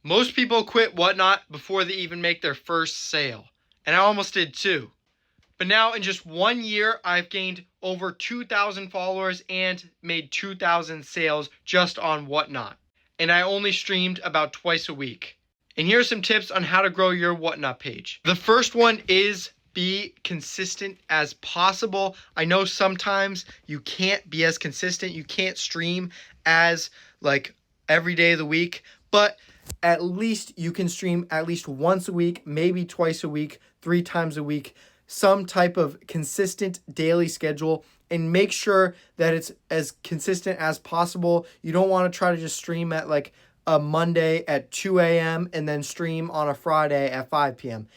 Most people quit Whatnot before they even make their first sale. And I almost did too. But now in just 1 year, I've gained over 2,000 followers and made 2,000 sales just on Whatnot. And I only streamed about twice a week. And here are some tips on how to grow your Whatnot page. The first one is be consistent as possible. I know sometimes you can't be as consistent. You can't stream as like every day of the week, but at least you can stream at least once a week, maybe twice a week, 3 times a week, some type of consistent daily schedule, and make sure that it's as consistent as possible. You don't want to try to just stream at like a Monday at 2 a.m. and then stream on a Friday at 5 p.m.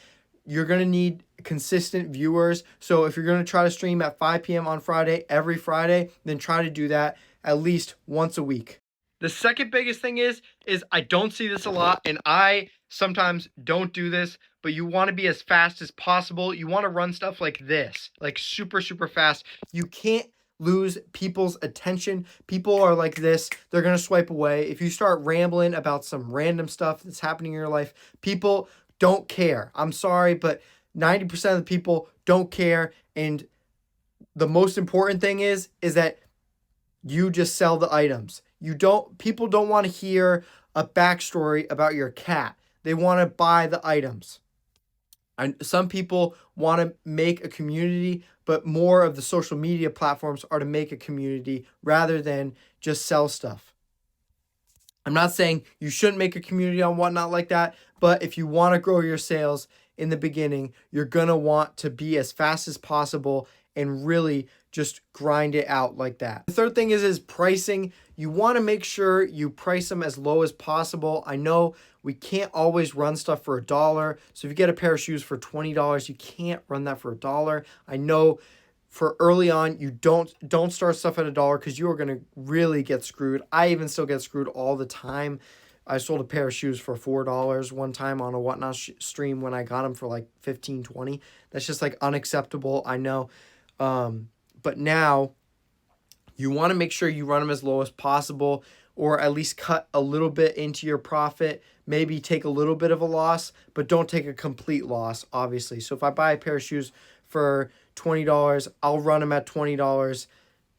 You're going to need consistent viewers. So if you're going to try to stream at 5 p.m. on Friday, every Friday, then try to do that at least once a week. The second biggest thing is I don't see this a lot, and I sometimes don't do this, but you want to be as fast as possible. You want to run stuff like this, like super, super fast. You can't lose people's attention. People are like this. They're going to swipe away. If you start rambling about some random stuff that's happening in your life, people don't care. I'm sorry, but 90% of the people don't care. And the most important thing is that you just sell the items. People don't want to hear a backstory about your cat. They want to buy the items. And some people want to make a community, but more of the social media platforms are to make a community rather than just sell stuff. I'm not saying you shouldn't make a community on Whatnot like that, but if you want to grow your sales in the beginning, you're going to want to be as fast as possible and really just grind it out like that. The third thing is pricing. You want to make sure you price them as low as possible. I know we can't always run stuff for $1. So if you get a pair of shoes for $20, you can't run that for $1. I know for early on, you don't start stuff at $1 because you are going to really get screwed. I even still get screwed all the time. I sold a pair of shoes for $4 one time on a Whatnot stream when I got them for like $15, $20. That's just like unacceptable. I know. But now you want to make sure you run them as low as possible, or at least cut a little bit into your profit. Maybe take a little bit of a loss, but don't take a complete loss, obviously. So if I buy a pair of shoes for $20, I'll run them at $20.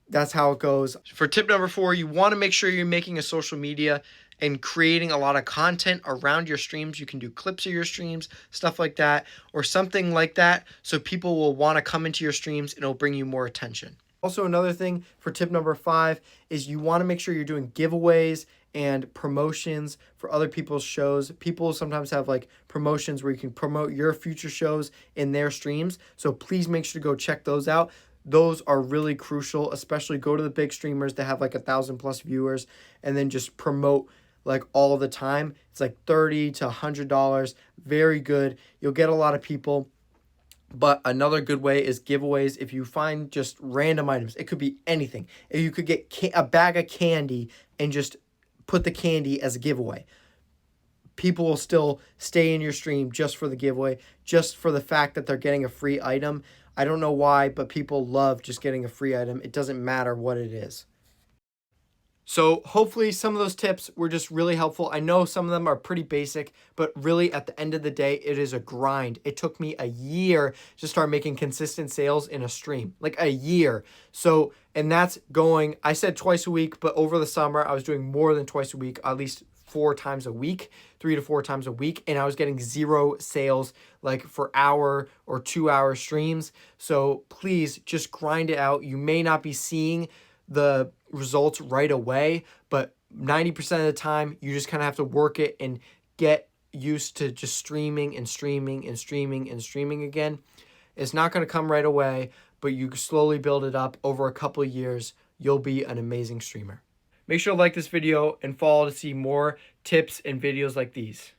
That's how it goes. For tip number 4, you want to make sure you're making a social media and creating a lot of content around your streams. You can do clips of your streams, stuff like that, or something like that, so people will want to come into your streams and it'll bring you more attention. Also, another thing for tip number 5 is you want to make sure you're doing giveaways and promotions for other people's shows. People sometimes have like promotions where you can promote your future shows in their streams. So please make sure to go check those out. Those are really crucial, especially go to the big streamers that have like 1,000+ viewers and then just promote like all the time. It's like $30 to $100. Very good. You'll get a lot of people. But another good way is giveaways. If you find just random items, it could be anything. If you could get a bag of candy and just put the candy as a giveaway, people will still stay in your stream just for the giveaway, just for the fact that they're getting a free item. I don't know why, but people love just getting a free item. It doesn't matter what it is. So hopefully some of those tips were just really helpful. I know some of them are pretty basic, but really at the end of the day, it is a grind. It took me a year to start making consistent sales in a stream, like a year. So, and that's going, I said twice a week, but over the summer, I was doing more than twice a week, at least 4 times a week, 3 to 4 times a week. And I was getting 0 sales like for hour or 2-hour streams. So please just grind it out. You may not be seeing the results right away, but 90% of the time you just kind of have to work it and get used to just streaming and streaming and streaming and streaming again. It's not going to come right away, but you slowly build it up over a couple of years. You'll be an amazing streamer. Make sure to like this video and follow to see more tips and videos like these.